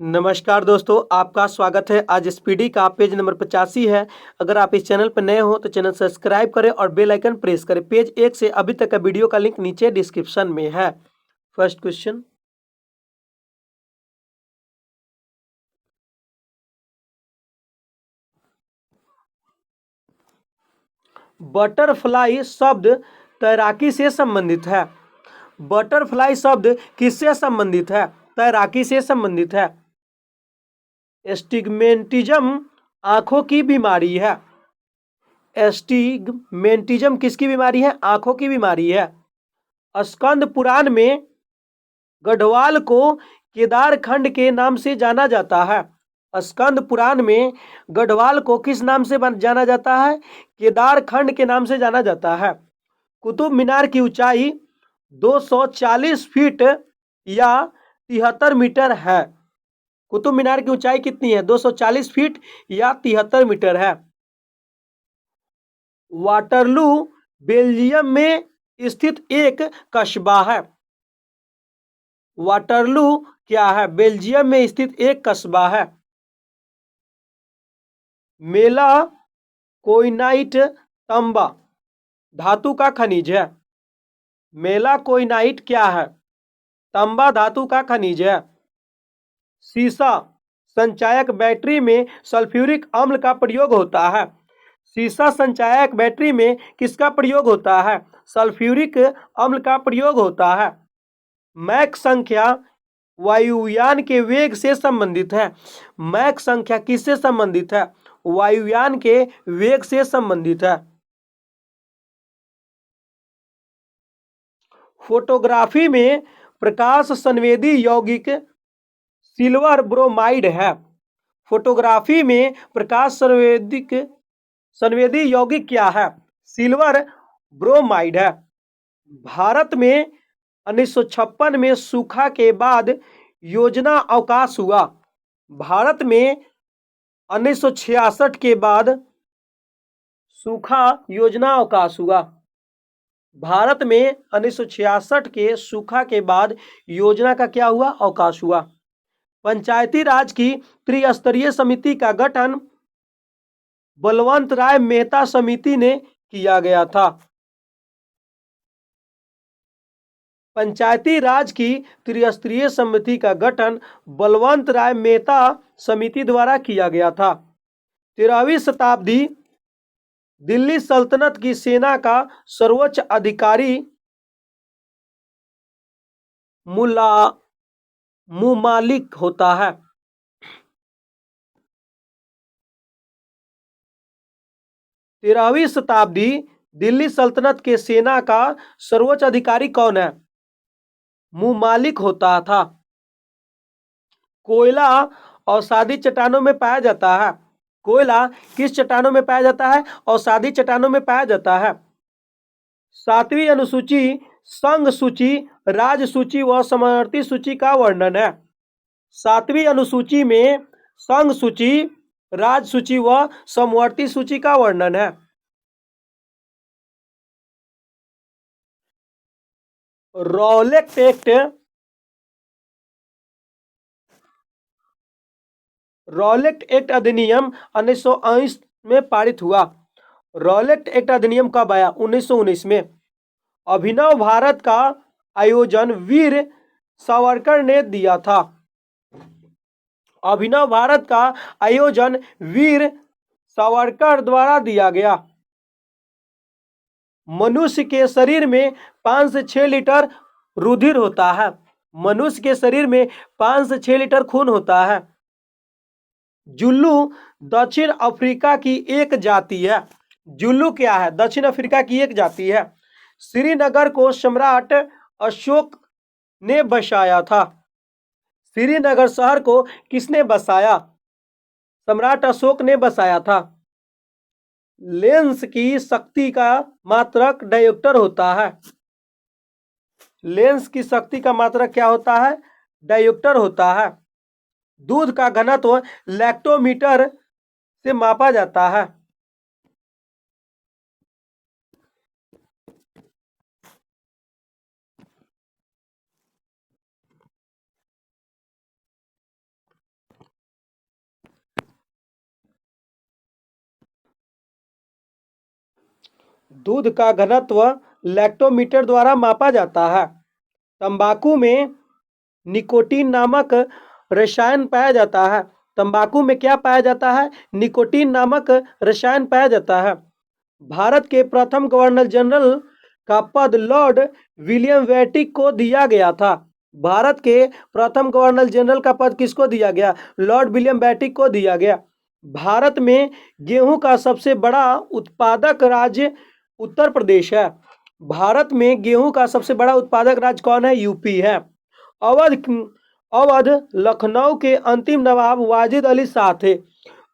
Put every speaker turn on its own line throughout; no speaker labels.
नमस्कार दोस्तों, आपका स्वागत है। आज स्पीडी का पेज नंबर 85 है। अगर आप इस चैनल पर नए हो तो चैनल सब्सक्राइब करें और बेल आइकन प्रेस करें। पेज 1 से अभी तक का वीडियो का लिंक नीचे डिस्क्रिप्शन में है। फर्स्ट क्वेश्चन, बटरफ्लाई शब्द तैराकी से संबंधित है। बटरफ्लाई शब्द किससे संबंधित है? तैराकी से संबंधित है। एस्टिग्मेंटिज्म आंखों की बीमारी है। एस्टिग्मेंटिज्म किसकी बीमारी है? आंखों की बीमारी है। स्कंद पुराण में गढ़वाल को केदार खंड के नाम से जाना जाता है। स्कंद पुराण में गढ़वाल को किस नाम से जाना जाता है? केदार खंड के नाम से जाना जाता है। कुतुब मीनार की ऊंचाई 240 फीट या 73 मीटर है। कुतुब मीनार की ऊंचाई कितनी है? 240 फीट या 73 मीटर है। वाटरलू बेल्जियम में स्थित एक कस्बा है। वाटरलू क्या है? बेल्जियम में स्थित एक कस्बा है। मेला कोइनाइट तांबा धातु का खनिज है। मेला कोइनाइट क्या है? तांबा धातु का खनिज है। सीसा संचायक बैटरी में सल्फ्यूरिक अम्ल का प्रयोग होता है। सीसा संचायक बैटरी में किसका प्रयोग होता है? सल्फ्यूरिक अम्ल का प्रयोग होता है। मैक संख्या वायुयान के वेग से संबंधित है। मैक संख्या किससे संबंधित है? वायुयान के वेग से संबंधित है। फोटोग्राफी में प्रकाश संवेदी यौगिक सिल्वर ब्रोमाइड है। फोटोग्राफी में प्रकाश संवेदी यौगिक क्या है? सिल्वर ब्रोमाइड है। भारत में 1956 में सूखा के बाद योजना अवकाश हुआ। भारत में 1966 के बाद सूखा योजना अवकाश हुआ। भारत में 1966 के सूखा के बाद योजना का क्या हुआ? अवकाश हुआ। पंचायती राज की त्रिस्तरीय समिति का गठन बलवंत राय मेहता समिति ने किया गया था। पंचायती राज की त्रिस्तरीय समिति का गठन बलवंत राय मेहता समिति द्वारा किया गया था। 13वीं शताब्दी दिल्ली सल्तनत की सेना का सर्वोच्च अधिकारी मुमालिक होता है। 13वीं शताब्दी दिल्ली सल्तनत के सेना का सर्वोच्च अधिकारी कौन है? मुमालिक होता था। कोयला अवसादी चट्टानों में पाया जाता है। कोयला किस चट्टानों में पाया जाता है? अवसादी चट्टानों में पाया जाता है। 7वीं अनुसूची संघ सूची, राज सूची व समवर्ती सूची का वर्णन है। 7वीं अनुसूची में संघ सूची, राज सूची व समवर्ती सूची का वर्णन है। रॉलेट एक्ट रॉलेट एक्ट अधिनियम 1919 में पारित हुआ। रॉलेट एक्ट अधिनियम कब आया? 1919 में। अभिनव भारत का आयोजन वीर सावरकर ने दिया था। अभिनव भारत का आयोजन वीर सावरकर द्वारा दिया गया। मनुष्य के शरीर में 5 से 6 लीटर रुधिर होता है। मनुष्य के शरीर में 5 से 6 लीटर खून होता है। जुल्लू दक्षिण अफ्रीका की एक जाति है। जुल्लू क्या है? दक्षिण अफ्रीका की एक जाति है। श्रीनगर को सम्राट अशोक ने बसाया था। श्रीनगर शहर को किसने बसाया? सम्राट अशोक ने बसाया था। लेंस की शक्ति का मात्रक डायोप्टर होता है। लेंस की शक्ति का मात्रक क्या होता है? डायोप्टर होता है। दूध का घनत्व लैक्टोमीटर से मापा जाता है। दूध का घनत्व लैक्टोमीटर द्वारा मापा जाता है। तंबाकू में निकोटीन नामक रसायन पाया जाता है। तंबाकू में क्या पाया जाता है? निकोटीन नामक रसायन पाया जाता है। भारत के प्रथम गवर्नर जनरल का पद लॉर्ड विलियम बेंटिक को दिया गया था। भारत के प्रथम गवर्नर जनरल का पद किसको दिया गया? लॉर्ड विलियम बेंटिक को दिया गया। भारत में गेहूं का सबसे बड़ा उत्पादक राज्य उत्तर प्रदेश है। भारत में गेहूं का सबसे बड़ा उत्पादक राज्य कौन है? यूपी है। अवध अवध लखनऊ के अंतिम नवाब वाजिद अली शाह थे।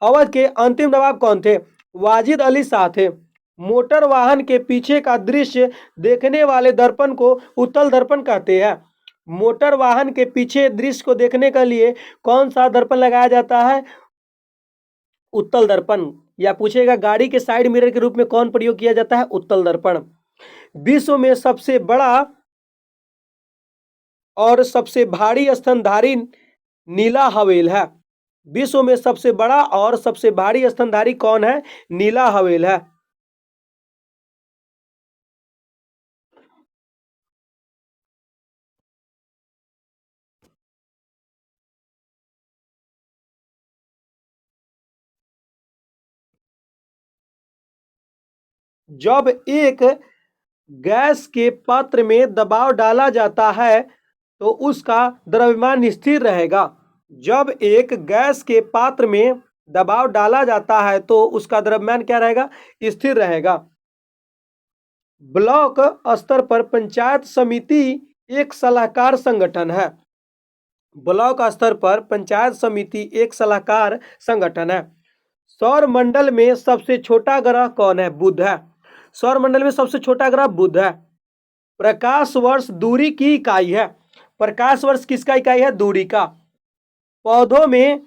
अवध के अंतिम नवाब कौन थे? वाजिद अली शाह थे। मोटर वाहन के पीछे का दृश्य देखने वाले दर्पण को उत्तल दर्पण कहते हैं। मोटर वाहन के पीछे दृश्य को देखने के लिए कौन सा दर्पण लगाया जाता है? उत्तल दर्पण। या पूछेगा गाड़ी के साइड मिरर के रूप में कौन प्रयोग किया जाता है? उत्तल दर्पण। विश्व में सबसे बड़ा और सबसे भारी स्तनधारी नीला हवेल है। विश्व में सबसे बड़ा और सबसे भारी स्तनधारी कौन है? नीला हवेल है। जब एक गैस के पात्र में दबाव डाला जाता है तो उसका द्रव्यमान स्थिर रहेगा। जब एक गैस के पात्र में दबाव डाला जाता है तो उसका द्रव्यमान क्या रहेगा? स्थिर रहेगा। ब्लॉक स्तर पर पंचायत समिति एक सलाहकार संगठन है। ब्लॉक स्तर पर पंचायत समिति एक सलाहकार संगठन है। सौर मंडल में सबसे छोटा ग्रह कौन है? बुध है। सौर मंडल में सबसे छोटा ग्रह बुध है। प्रकाश वर्ष दूरी की इकाई है। प्रकाश वर्ष किसका इकाई है? दूरी का। पौधों में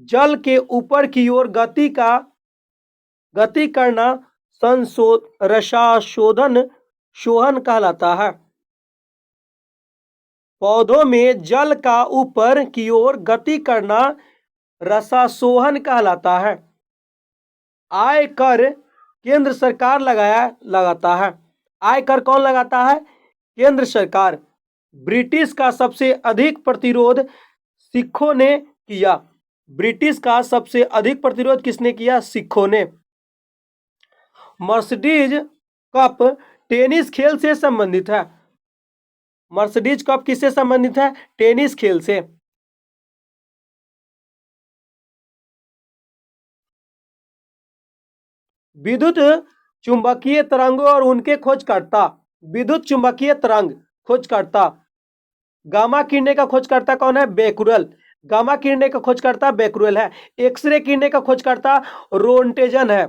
जल के ऊपर की ओर गति करना रसाशोधन शोहन कहलाता है। पौधों में जल का ऊपर की ओर गति करना रसाशोहन कहलाता है। आय कर केंद्र सरकार लगाता है। आय कर कौन लगाता है? केंद्र सरकार। ब्रिटिश का सबसे अधिक प्रतिरोध सिखों ने किया। ब्रिटिश का सबसे अधिक प्रतिरोध किसने किया? सिखों ने। मर्सिडीज कप टेनिस खेल से संबंधित है। मर्सिडीज कप किससे संबंधित है? टेनिस खेल से। विद्युत चुंबकीय तरंगों और उनके खोजकर्ता। विद्युत चुंबकीय तरंग खोजकर्ता। गामा किरणें का खोजकर्ता कौन है? बेकुरल। गामा किरणें का खोजकर्ता बेकुरल है। एक्सरे किरणें का खोजकर्ता रोन्टेजन है।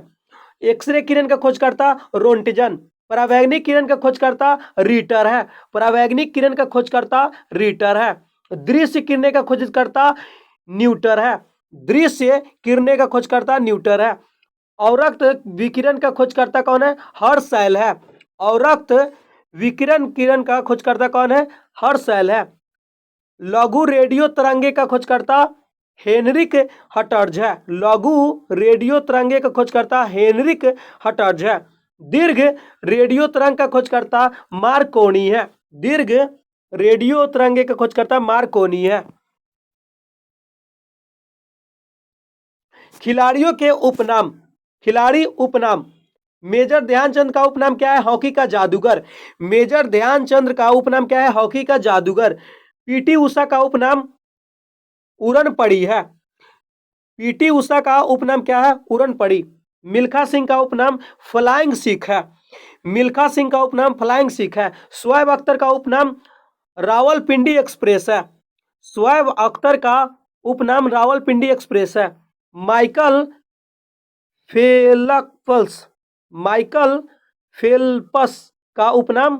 एक्सरे किरण का खोजकर्ता रोन्टेजन। परावैंगिक किरण का खोजकर्ता रीटर है। परावैंगिक किरण का खोजकर्ता रीटर है। दृश्य किरणें का खोजकर्ता न्यूटर है। दृश्य किरणें का खोजकर्ता न्यूटर है। अवरक्त विकिरण का खोजकर्ता कौन है? हर्शेल है। अवरक्त विकिरण किरण का खोजकर्ता कौन है? हर्शेल है। लघु रेडियो तरंगे का खोजकर्ता हेनरिक हटर्ज है। लघु रेडियो तरंगे का खोजकर्ता हेनरिक हटर्ज है। दीर्घ रेडियो तरंग का खोजकर्ता मार्कोनी है। दीर्घ रेडियो तरंगे का खोजकर्ता मार्कोनी है। खिलाड़ियों के उपनाम। खिलाड़ी उपनाम। मेजर ध्यानचंद का उपनाम क्या है? हॉकी का जादूगर। मेजर ध्यानचंद का उपनाम क्या है? हॉकी का जादूगर। पीटी उषा का उपनाम उड़न पड़ी है। पीटी उषा का उपनाम क्या है? उड़न पड़ी। मिल्खा सिंह का उपनाम फ्लाइंग सिख है। मिल्खा सिंह का उपनाम फ्लाइंग सिख है। शोएब अख्तर का उपनाम रावलपिंडी एक्सप्रेस है। शोएब अख्तर का उपनाम रावलपिंडी एक्सप्रेस है। माइकल फेलप्स माइकल फेल्प्स का उपनाम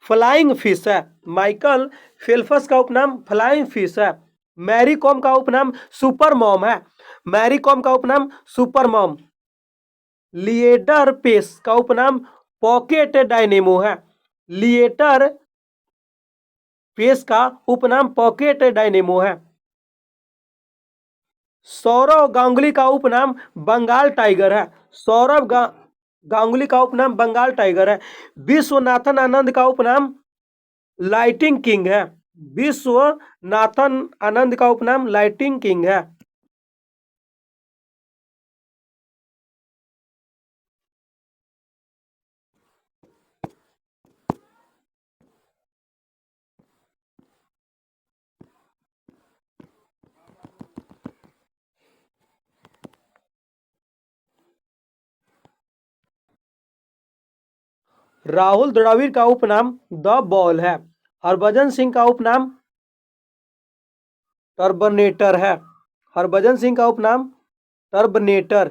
फ्लाइंग फिश है। माइकल फेल्प्स का उपनाम फ्लाइंग फिश है। मैरी कॉम का उपनाम सुपर मॉम है। मैरी कॉम का उपनाम सुपर मॉम। लिएटर पेस का उपनाम पॉकेट डायनेमो है। लिएटर पेस का उपनाम पॉकेट डायनेमो है। सौरव गांगुली का उपनाम बंगाल टाइगर है। गांगुली का उपनाम बंगाल टाइगर है। विश्वनाथन आनंद का उपनाम लाइटिंग किंग है। विश्वनाथन आनंद का उपनाम लाइटिंग किंग है। राहुल द्रविड़ का उपनाम द बॉल है। हरभजन सिंह का उपनाम टर्बनेटर है। हरभजन सिंह का उपनाम टर्बनेटर।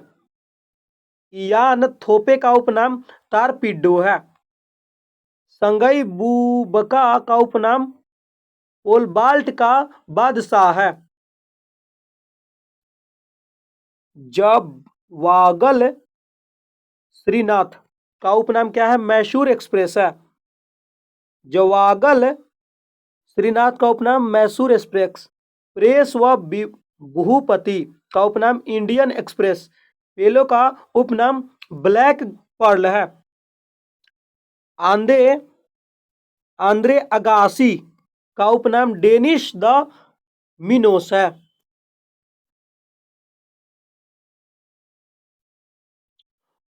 इयान थोपे का उपनाम तारपीडो है। संगई बुबका का उपनाम पोलबाल्ट का बादशाह है। जवागल श्रीनाथ का उपनाम क्या है? मैसूर एक्सप्रेस है। जवागल श्रीनाथ का उपनाम मैसूर एक्सप्रेस। प्रेस व भूपति का उपनाम इंडियन एक्सप्रेस। पेलो का उपनाम ब्लैक पर्ल है। आंद्रे आंद्रे अगासी का उपनाम डेनिश द मिनोस है।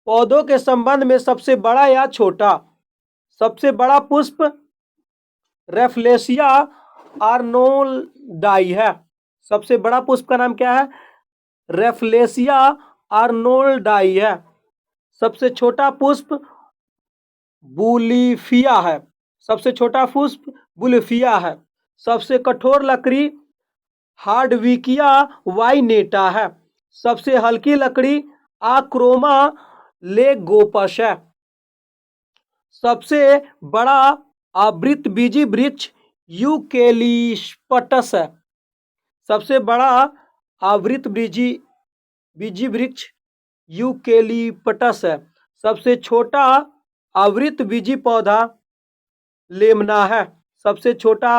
पौधों के संबंध में सबसे बड़ा या छोटा? सबसे बड़ा पुष्प रेफलेशिया आर्नोल्डाई है। सबसे बड़ा पुष्प का नाम क्या है? रेफलेशिया आर्नोल्डाई है। सबसे छोटा पुष्प बुलिफिया है। सबसे छोटा पुष्प बुलिफिया है। सबसे कठोर लकड़ी हार्डविकिया वाइनेटा है। सबसे हल्की लकड़ी आक्रोमा लेगोपस है। सबसे बड़ा आवृतबीजी वृक्ष यूकेलिप्टस है। सबसे बड़ा आवृतबीजी वृक्ष यूकेलिप्टस है। सबसे छोटा आवृतबीजी पौधा लेमना है। सबसे छोटा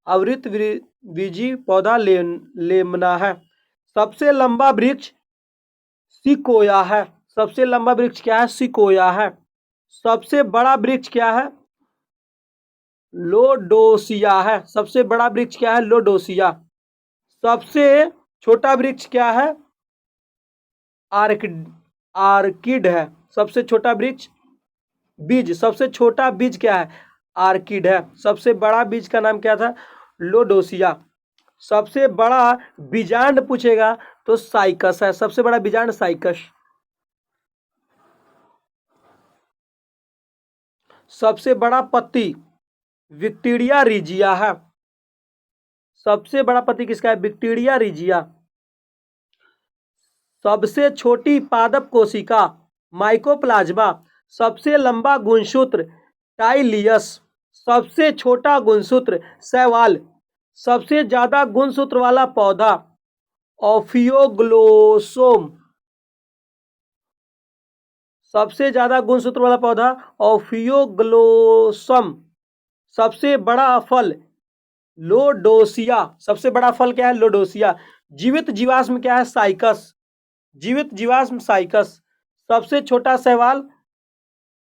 आवृतबीजी पौधा लेमना है। सबसे लंबा वृक्ष सिकोया है। सबसे लंबा वृक्ष क्या है? सिकोया है। सबसे बड़ा वृक्ष क्या है? लोडोसिया है। सबसे बड़ा वृक्ष क्या है? लोडोसिया। सबसे छोटा वृक्ष क्या है? आर्किड है। सबसे छोटा वृक्ष बीज। सबसे छोटा बीज क्या है? आर्किड है। सबसे बड़ा बीज का नाम क्या था? लोडोसिया। सबसे बड़ा बीजांड पूछेगा तो साइकस है। सबसे बड़ा बीजांड साइकस। सबसे बड़ा पत्ती विक्टीरिया रिजिया है। सबसे बड़ा पत्ती किसका है? विक्टीरिया रिजिया। सबसे छोटी पादप कोशिका माइकोप्लाज्मा। सबसे लंबा गुणसूत्र टाइलियस। सबसे छोटा गुणसूत्र शैवाल। सबसे ज्यादा गुणसूत्र वाला पौधा ऑफियोग्लोसोम। सबसे ज्यादा गुणसूत्र वाला पौधा ऑफियोग्लोसम। सबसे बड़ा फल लोडोसिया। सबसे बड़ा फल क्या है? लोडोसिया। जीवित जीवाश्म क्या है? साइकस। जीवित जीवाश्म साइकस। सबसे छोटा शैवाल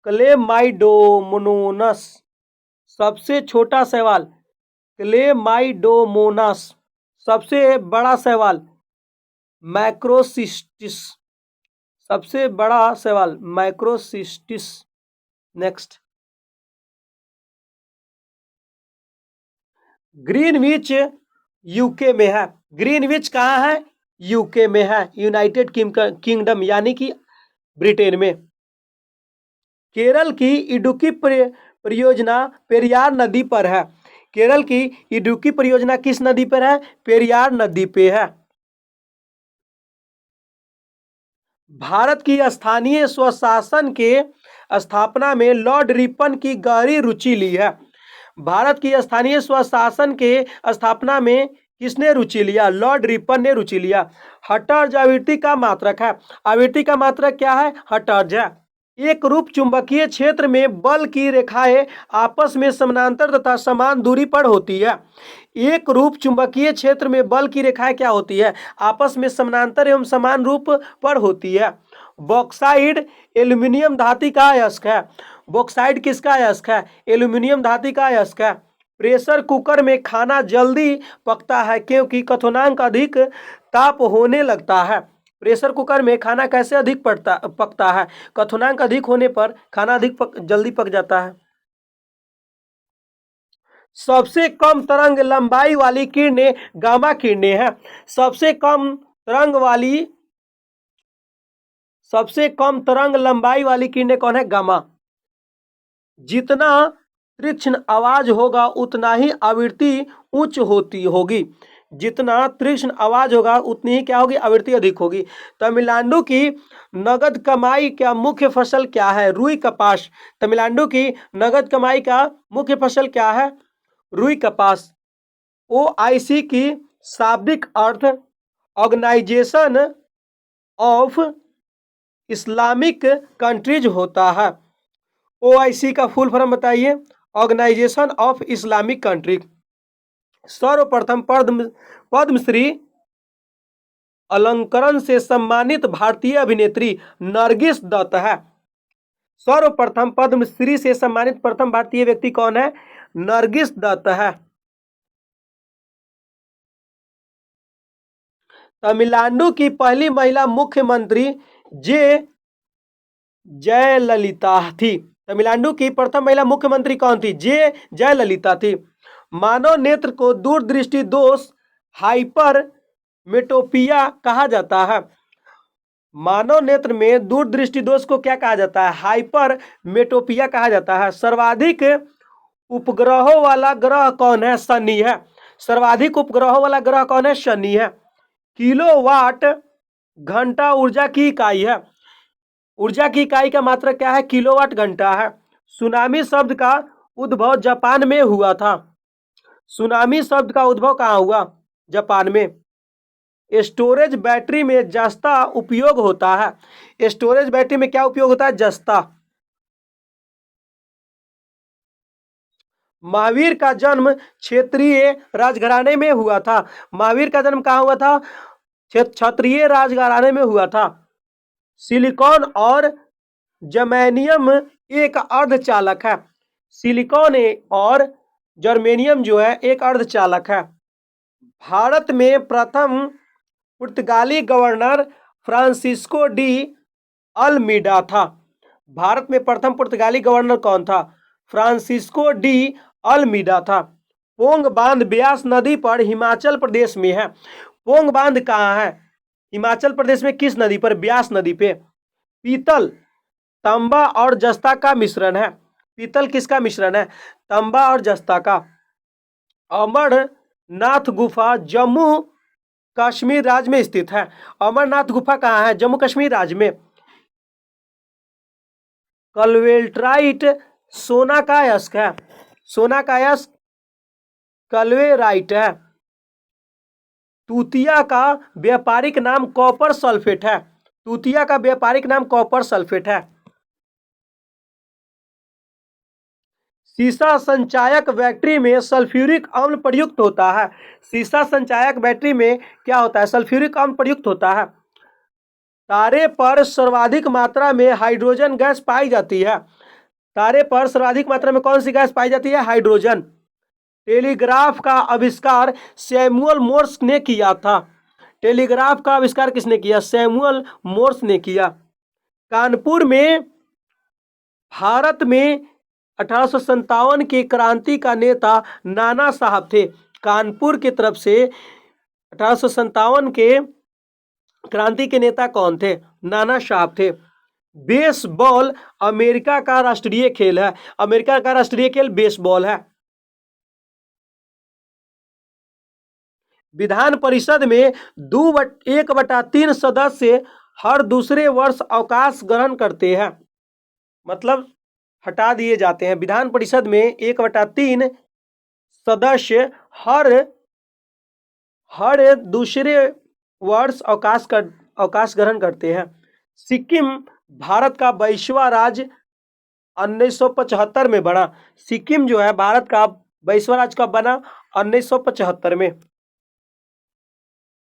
क्लेमाइडोमोनास। सबसे छोटा शैवाल क्लेमाइडोमोनास। सबसे बड़ा शैवाल मैक्रोसिस्टिस। सबसे बड़ा शैवाल मैक्रोसिस्टिस। नेक्स्ट, ग्रीनविच यूके में है। ग्रीनविच कहाँ है? यूके में है, यूनाइटेड किंगडम यानी कि ब्रिटेन में। केरल की इडुक्की परियोजना पेरियार नदी पर है। केरल की इडुक्की परियोजना किस नदी पर है? पेरियार नदी पे है। भारत की स्थानीय स्वशासन के स्थापना में लॉर्ड रिपन की गहरी रुचि ली है। भारत की स्थानीय स्वशासन के स्थापना में किसने रुचि लिया? लॉर्ड रिपन ने रुचि लिया। हटर्ज आवृत्ति का मात्रक है। आवृत्ति का मात्रक क्या है? हटर्ज है। एक रूप चुंबकीय क्षेत्र में बल की रेखाएं आपस में समानांतर तथा समान दूरी पर होती है। एक रूप चुंबकीय क्षेत्र में बल की रेखाएं क्या होती है? आपस में समानांतर एवं समान रूप पर होती है। बॉक्साइड एल्यूमिनियम धातु का अयस्क है। बॉक्साइड किसका अयस्क है? एल्यूमिनियम धातु का अयस्क है। प्रेशर कुकर में खाना जल्दी पकता है क्योंकि क्वथनांक अधिक ताप होने लगता है। प्रेशर कुकर में खाना कैसे अधिक पकता है? क्वथनांक अधिक होने पर खाना जल्दी पक जाता है। सबसे कम तरंग लंबाई वाली किरणें गामा किरणें हैं। सबसे कम तरंग लंबाई वाली किरणें कौन है? गामा। जितना तीक्ष्ण आवाज होगा उतना ही आवृत्ति उच्च होगी। जितना तीक्ष्ण आवाज होगा उतनी ही क्या होगी? आवृत्ति अधिक होगी। तमिलनाडु की नगद कमाई का मुख्य फसल क्या है? रुई कपास। तमिलनाडु की नगद कमाई का मुख्य फसल क्या है? रुई कपास। OIC की शाब्दिक अर्थ ऑर्गेनाइजेशन ऑफ इस्लामिक कंट्रीज होता है। OIC का फुल फॉर्म बताइए। Organization of Islamic country. सर्वप्रथम पद्मश्री अलंकरण से सम्मानित भारतीय अभिनेत्री नरगिस दत्त है। सर्वप्रथम पद्मश्री से सम्मानित प्रथम भारतीय व्यक्ति कौन है? नरगिस दत्त है। तमिलनाडु की पहली महिला मुख्यमंत्री जयललिता थी। तमिलनाडु की प्रथम महिला मुख्यमंत्री कौन थी? जयललिता थी। मानव नेत्र को दूरदृष्टि दोष हाइपरमेट्रोपिया कहा जाता है। मानव नेत्र में दूरदृष्टि दोष को क्या कहा जाता है? हाइपरमेट्रोपिया कहा जाता है। सर्वाधिक उपग्रहों वाला ग्रह कौन है? शनि है। सर्वाधिक उपग्रहों वाला ग्रह कौन है? शनि है। किलोवाट घंटा ऊर्जा की इकाई है। ऊर्जा की इकाई का मात्रक क्या है? किलोवाट घंटा है। सुनामी शब्द का उद्भव जापान में हुआ था। सुनामी शब्द का उद्भव कहाँ हुआ? जापान में। स्टोरेज बैटरी में जस्ता उपयोग होता है। स्टोरेज बैटरी में क्या उपयोग होता है? जस्ता। महावीर का जन्म क्षेत्रीय राजघराने में हुआ था। महावीर का जन्म कहाँ हुआ था? क्षत्रिय राजघराने में हुआ था। सिलिकॉन और जर्मेनियम एक अर्धचालक है। सिलिकॉन और जर्मेनियम जो है एक अर्धचालक है। भारत में प्रथम पुर्तगाली गवर्नर फ्रांसिस्को डी अल्मीडा था। भारत में प्रथम पुर्तगाली गवर्नर कौन था? फ्रांसिस्को डी अल्मीडा था। पोंग बांध ब्यास नदी पर हिमाचल प्रदेश में है। पोंग बांध कहाँ है? हिमाचल प्रदेश में। किस नदी पर? ब्यास नदी पे। पीतल तांबा और जस्ता का मिश्रण है। पीतल किसका मिश्रण है? तांबा और जस्ता का। अमरनाथ गुफा जम्मू कश्मीर राज्य में स्थित है। अमरनाथ गुफा कहाँ है? जम्मू कश्मीर राज्य में। कल्वेराइट सोना का अयस्क है। सोना का अयस्क कल्वेराइट है। तूतिया का व्यापारिक नाम कॉपर सल्फेट है। तूतिया का व्यापारिक नाम कॉपर सल्फेट है। सीसा संचायक बैटरी में सल्फ्यूरिक अम्ल प्रयुक्त होता है। सीसा संचायक बैटरी में क्या होता है? सल्फ्यूरिक अम्ल प्रयुक्त होता है। तारे पर सर्वाधिक मात्रा में हाइड्रोजन गैस पाई जाती है। तारे पर सर्वाधिक मात्रा में कौन सी गैस पाई जाती है? हाइड्रोजन। टेलीग्राफ का आविष्कार सैमुअल मोर्स ने किया था। टेलीग्राफ का आविष्कार किसने किया? सैमुअल मोर्स ने किया। कानपुर में भारत में 1857 के क्रांति का नेता नाना साहब थे। कानपुर की तरफ से 1857 के क्रांति के नेता कौन थे? नाना साहब थे। बेसबॉल अमेरिका का राष्ट्रीय खेल है। अमेरिका का राष्ट्रीय खेल बेसबॉल है। विधान परिषद में 1/3 सदस्य हर दूसरे वर्ष अवकाश ग्रहण करते हैं। मतलब हटा दिए जाते हैं। विधान परिषद में 1/3 सदस्य हर दूसरे वर्ष अवकाश ग्रहण करते हैं। सिक्किम भारत का 22वां राज्य 1975 में बना। सिक्किम जो है भारत का 22वां राज्य कब बना? 1975 में।